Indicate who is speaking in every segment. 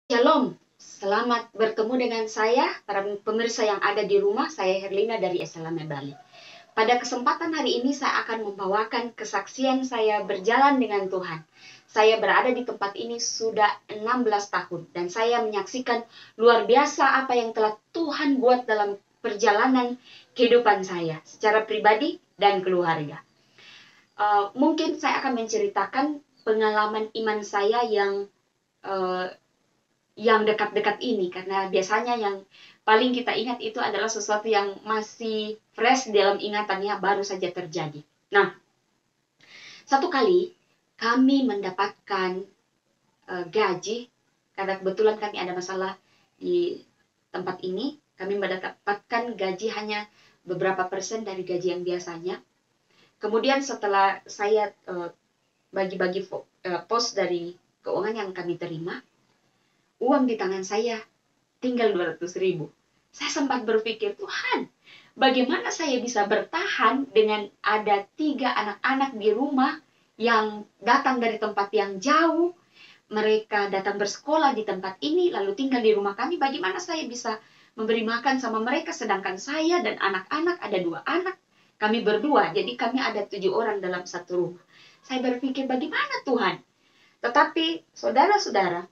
Speaker 1: Shalom, selamat bertemu dengan saya, para pemirsa yang ada di rumah. Saya Herlina dari SLM Bali. Pada kesempatan hari ini saya akan membawakan kesaksian saya berjalan dengan Tuhan. Saya berada di tempat ini sudah 16 tahun dan saya menyaksikan luar biasa apa yang telah Tuhan buat dalam perjalanan kehidupan saya secara pribadi dan keluarga. Mungkin saya akan menceritakan pengalaman iman saya yang dekat-dekat ini, karena biasanya yang paling kita ingat itu adalah sesuatu yang masih fresh dalam ingatannya, baru saja terjadi. Nah, satu kali kami mendapatkan gaji, karena kebetulan kami ada masalah di tempat ini, kami mendapatkan gaji hanya beberapa persen dari gaji yang biasanya. Kemudian setelah saya bagi-bagi pos dari keuangan yang kami terima, uang di tangan saya tinggal 200.000. Saya sempat berpikir, Tuhan, bagaimana saya bisa bertahan dengan ada 3 anak-anak di rumah yang datang dari tempat yang jauh, mereka datang bersekolah di tempat ini, lalu tinggal di rumah kami. Bagaimana saya bisa memberi makan sama mereka, sedangkan saya dan anak-anak, ada 2 anak, kami berdua, jadi kami ada 7 orang dalam satu rumah. Saya berpikir, bagaimana Tuhan? Tetapi saudara-saudara,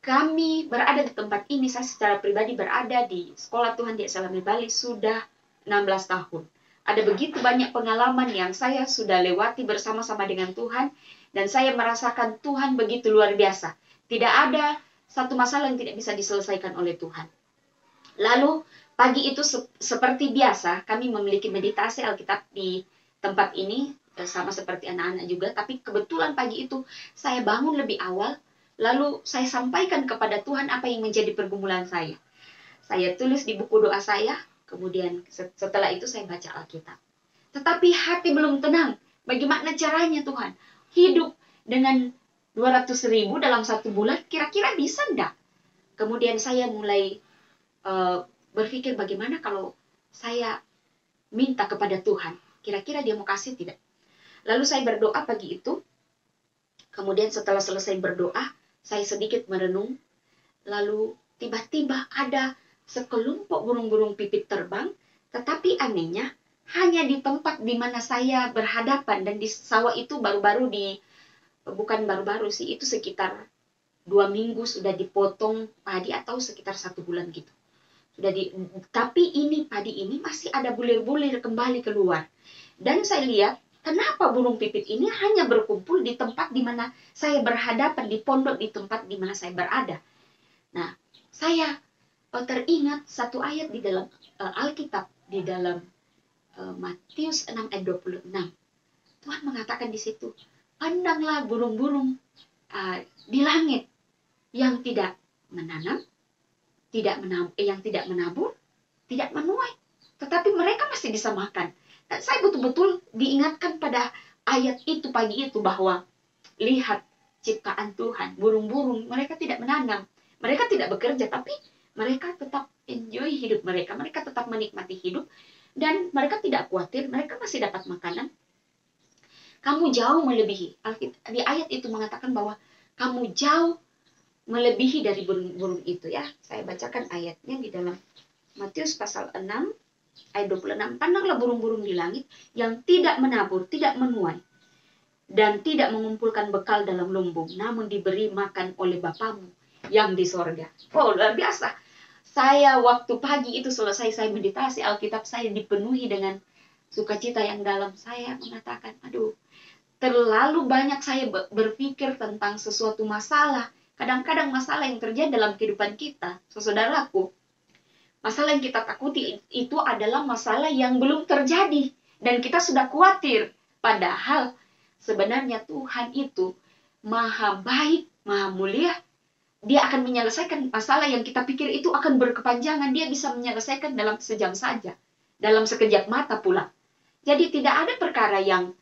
Speaker 1: kami berada di tempat ini, saya secara pribadi berada di sekolah Tuhan di SLM Bali sudah 16 tahun. Ada begitu banyak pengalaman yang saya sudah lewati bersama-sama dengan Tuhan, dan saya merasakan Tuhan begitu luar biasa. Tidak ada satu masalah yang tidak bisa diselesaikan oleh Tuhan. Lalu pagi itu seperti biasa, kami memiliki meditasi Alkitab di tempat ini, sama seperti anak-anak juga, tapi kebetulan pagi itu saya bangun lebih awal. Lalu saya sampaikan kepada Tuhan apa yang menjadi pergumulan saya. Saya tulis di buku doa saya, kemudian setelah itu saya baca Alkitab. Tetapi hati belum tenang. Bagaimana caranya Tuhan? Hidup dengan 200.000 dalam 1 bulan, kira-kira bisa enggak? Kemudian saya mulai berpikir, bagaimana kalau saya minta kepada Tuhan? Kira-kira dia mau kasih tidak? Lalu saya berdoa pagi itu. Kemudian setelah selesai berdoa, saya sedikit merenung, lalu tiba-tiba ada sekelompok burung-burung pipit terbang, tetapi anehnya hanya di tempat di mana saya berhadapan, dan di sawah itu bukan baru-baru sih, itu sekitar 2 minggu sudah dipotong padi atau sekitar 1 bulan gitu. Tapi ini padi ini masih ada bulir-bulir kembali keluar. Dan saya lihat, kenapa burung pipit ini hanya berkumpul di tempat di mana saya berhadapan, di pondok di tempat di mana saya berada. Nah, saya teringat satu ayat di dalam Alkitab, di dalam Matius 6 ayat 26. Tuhan mengatakan di situ, pandanglah burung-burung di langit yang tidak menanam, yang tidak menabur, tidak menuai, tetapi mereka masih bisa makan. Dan saya betul-betul diingatkan pada ayat itu pagi itu, bahwa lihat ciptaan Tuhan, burung-burung, mereka tidak menanam, mereka tidak bekerja, tapi mereka tetap enjoy hidup mereka, mereka tetap menikmati hidup, dan mereka tidak khawatir, mereka masih dapat makanan. Kamu jauh melebihi, di ayat itu mengatakan bahwa kamu jauh melebihi dari burung-burung itu ya. Saya bacakan ayatnya di dalam Matius pasal 6 ayat 26. Pandanglah burung-burung di langit yang tidak menabur, tidak menuai, dan tidak mengumpulkan bekal dalam lumbung, namun diberi makan oleh Bapamu yang di sorga. Oh, luar biasa. Saya waktu pagi itu selesai saya meditasi Alkitab, saya dipenuhi dengan sukacita yang dalam. Saya mengatakan, aduh, terlalu banyak saya berpikir tentang sesuatu masalah. Kadang-kadang masalah yang terjadi dalam kehidupan kita, saudaraku, masalah yang kita takuti itu adalah masalah yang belum terjadi, dan kita sudah khawatir. Padahal sebenarnya Tuhan itu maha baik, maha mulia. Dia akan menyelesaikan masalah yang kita pikir itu akan berkepanjangan. Dia bisa menyelesaikan dalam sejam saja, dalam sekejap mata pula. Jadi tidak ada perkara yang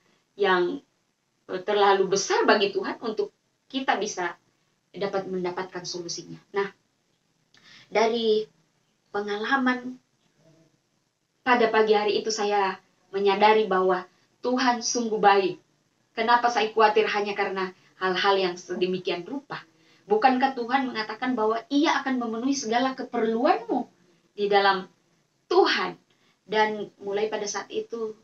Speaker 1: terlalu besar bagi Tuhan untuk kita bisa dapat mendapatkan solusinya. Nah, dari pengalaman pada pagi hari itu saya menyadari bahwa Tuhan sungguh baik. Kenapa saya khawatir hanya karena hal-hal yang sedemikian rupa? Bukankah Tuhan mengatakan bahwa Ia akan memenuhi segala keperluanmu di dalam Tuhan? Dan mulai pada saat itu,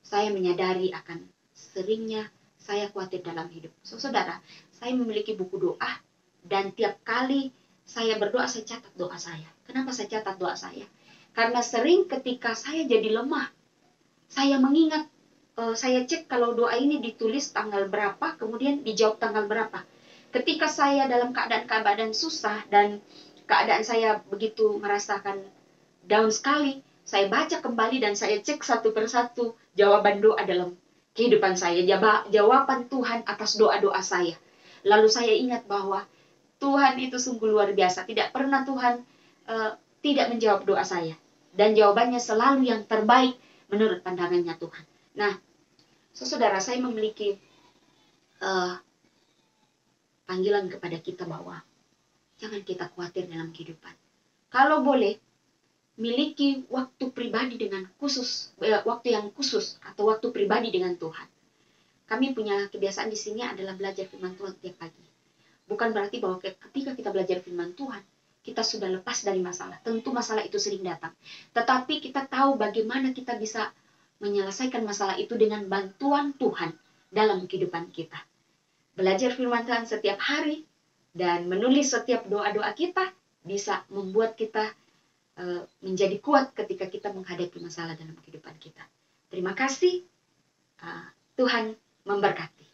Speaker 1: saya menyadari akan seringnya saya khawatir dalam hidup. Saudara, saya memiliki buku doa, dan tiap kali saya berdoa, saya catat doa saya. Kenapa saya catat doa saya? Karena sering ketika saya jadi lemah, saya mengingat, saya cek kalau doa ini ditulis tanggal berapa, kemudian dijawab tanggal berapa. Ketika saya dalam keadaan susah dan keadaan saya begitu merasakan down sekali, saya baca kembali dan saya cek satu persatu jawaban doa dalam kehidupan saya, jawaban Tuhan atas doa-doa saya. Lalu saya ingat bahwa Tuhan itu sungguh luar biasa. Tidak pernah Tuhan tidak menjawab doa saya. Dan jawabannya selalu yang terbaik menurut pandangannya Tuhan. Nah, saudara, saya memiliki panggilan kepada kita bahwa jangan kita khawatir dalam kehidupan. Kalau boleh, miliki waktu pribadi dengan khusus, waktu yang khusus atau waktu pribadi dengan Tuhan. Kami punya kebiasaan di sini adalah belajar firman Tuhan tiap pagi. Bukan berarti bahwa ketika kita belajar firman Tuhan, kita sudah lepas dari masalah. Tentu masalah itu sering datang. Tetapi kita tahu bagaimana kita bisa menyelesaikan masalah itu dengan bantuan Tuhan dalam kehidupan kita. Belajar firman Tuhan setiap hari dan menulis setiap doa-doa kita bisa membuat kita menjadi kuat ketika kita menghadapi masalah dalam kehidupan kita. Terima kasih. Tuhan memberkati.